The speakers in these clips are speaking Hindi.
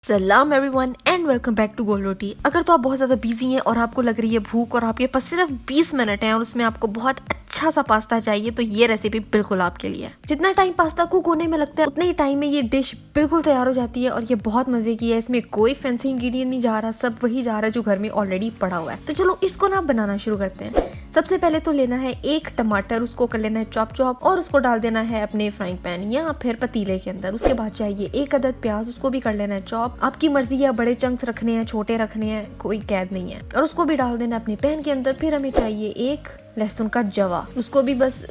सलाम everyone and welcome back to Gol Roti. अगर तो आप बहुत ज़्यादा बिजी हैं और आपको लग रही है भूख और आपके पास सिर्फ 20 मिनट हैं और उसमें आपको बहुत अच्छा सा पास्ता चाहिए तो ये रेसिपी बिल्कुल आपके लिए है। जितना टाइम पास्ता कुक होने में लगता है उतने ही टाइम में ये डिश बिल्कुल तैयार हो जाती है और ये बहुत मजे की है। इसमें कोई फैंसी इंग्रेडिएंट नहीं जा रहा, सब वही जा रहा है जो घर में ऑलरेडी पड़ा हुआ है। तो चलो इसको ना बनाना शुरू करते हैं। सबसे पहले तो लेना है एक टमाटर, उसको कर लेना है चॉप चॉप और उसको डाल देना है अपने फ्राइंग पैन या फिर पतीले के अंदर। उसके बाद चाहिए एक अदद प्याज, उसको भी कर लेना है चॉप। आपकी मर्जी है बड़े चंक्स रखने हैं छोटे रखने हैं, कोई कैद नहीं है। और उसको भी डाल देना अपने पैन के अंदर। फिर हमें चाहिए एक लहसुन का जवा, उसको भी बस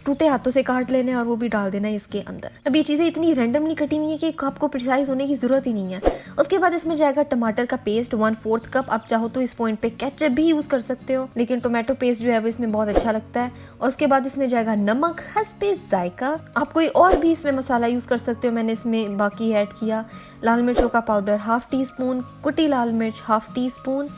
टूटे हाथों से काट लेने और वो भी डाल देना है इसके अंदर। अब ये चीजें इतनी रैंडमली कटी हुई है कि आपको प्रिसाइज होने की जरूरत ही नहीं है। उसके बाद इसमें जाएगा टमाटर का पेस्ट 1/4 कप। आप चाहो तो इस पॉइंट पे केचप भी यूज कर सकते हो, लेकिन टोमेटो पेस्ट जो है वो इसमें बहुत अच्छा लगता है। और उसके बाद इसमें जाएगा नमक हस्बे जायका। आप कोई और भी इसमें मसाला यूज कर सकते हो, मैंने इसमें बाकी ऐड किया। लाल मिर्चों का पाउडर 1/2 टीस्पून, कुटी लाल मिर्च 1/2 टीस्पून,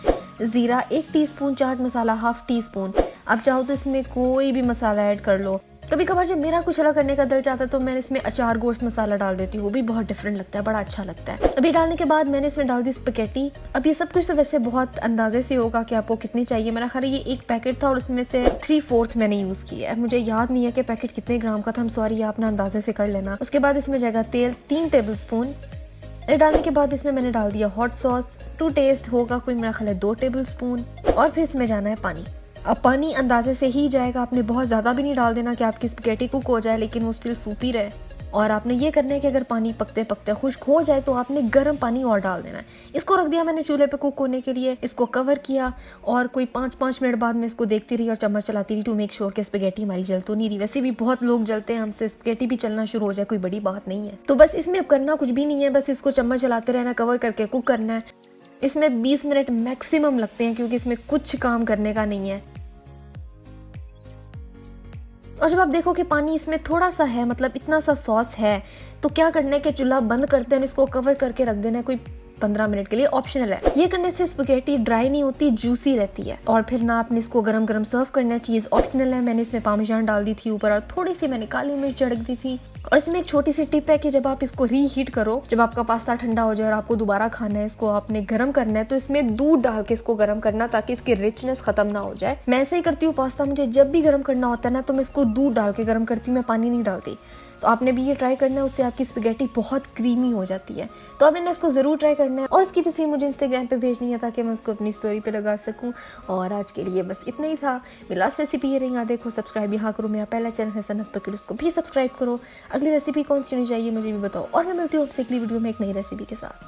जीरा 1 टीस्पून, चाट मसाला 1/2 टीस्पून। आप चाहो तो इसमें कोई भी मसाला ऐड कर लो। कभी कभार जब मेरा कुछ अलग करने का दिल चाहता है तो मैं इसमें अचार गोश्त मसाला डाल देती हूँ, वो भी बहुत डिफरेंट लगता है, बड़ा अच्छा लगता है। अभी डालने के बाद मैंने इसमें डाल दी स्पैगेटी। अब ये सब कुछ तो वैसे बहुत अंदाजे से होगा कि आपको कितनी चाहिए। मेरा ख्याल ये एक पैकेट था और इसमें से 3/4 मैंने यूज किया है। मुझे याद नहीं है कि पैकेट कितने ग्राम का था, हम सॉरी, आप ना अंदाजे से कर लेना। उसके बाद इसमें जाएगा तेल 3 टेबल स्पून। डालने के बाद इसमें मैंने डाल दिया हॉट सॉस टू टेस्ट होगा कोई, मेरा ख्याल है 2 टेबल स्पून। और फिर इसमें जाना है पानी। अब पानी अंदाजे से ही जाएगा, आपने बहुत ज़्यादा भी नहीं डाल देना कि आपकी स्पैगेटी कुक हो जाए लेकिन वो स्टिल सूपी रहे। और आपने ये करना है कि अगर पानी पकते पकते खुश्क हो जाए तो आपने गर्म पानी और डाल देना है। इसको रख दिया मैंने चूल्हे पे कुक होने के लिए, इसको कवर किया और कोई 5 मिनट बाद मैं इसको देखती रही और चम्मच चलाती रही टू मेक श्योर कि स्पैगेटी हमारी जल तो नहीं रही। वैसे भी बहुत लोग जलते हैं हमसे, स्पैगेटी भी चलना शुरू हो जाए कोई बड़ी बात नहीं है। तो बस इसमें अब करना कुछ भी नहीं है, बस इसको चम्मच चलाते रहना, कवर करके कुक करना है। इसमें 20 मिनट मैक्सिमम लगते हैं क्योंकि इसमें कुछ काम करने का नहीं है। और जब आप देखो कि पानी इसमें थोड़ा सा है, मतलब इतना सा सॉस है, तो क्या करना है कि चूल्हा बंद करते हैं, इसको कवर करके रख देना है कोई 15 मिनट के लिए, ऑप्शनल है। ये करने से स्पैगेटी ड्राई नहीं होती, जूसी रहती है। और फिर ना आपने इसको गरम गरम सर्व करना है, चीज़ ऑप्शनल है। मैंने इसमें पार्मेजान डाल दी थी ऊपर और थोड़ी सी मैंने काली मिर्च छिड़क दी थी। और इसमें एक छोटी सी टिप है कि जब आप इसको रीहीट करो, जब आपका पास्ता ठंडा हो जाए और आपको दोबारा खाना है, इसको आपने गर्म करना है, तो इसमें दूध डाल के इसको गर्म करना ताकि इसकी रिचनेस खत्म ना हो जाए। मैं ऐसे ही करती हूँ पास्ता, मुझे जब भी गर्म करना होता है ना तो मैं इसको दूध डाल के गर्म करती हूँ, मैं पानी नहीं डालती। तो आपने भी ये ट्राई करना है, उससे आपकी स्पैगेटी बहुत क्रीमी हो जाती है। तो आपने ना इसको ज़रूर ट्राई करना है और इसकी तस्वीर मुझे इंस्टाग्राम पे भेजनी है ताकि मैं उसको अपनी स्टोरी पे लगा सकूं। और आज के लिए बस इतना ही था। मेरी लास्ट रेसिपी ये रही, यहाँ देखो, सब्सक्राइब यहाँ करो, मेरा पहला चैनल है सनस पकड़, उसको भी सब्सक्राइब करो। अगली रेसिपी कौन सी होनी चाहिए मुझे भी बताओ और मैं मिलती हूँ आपसे अगली वीडियो में एक नई रेसिपी के साथ।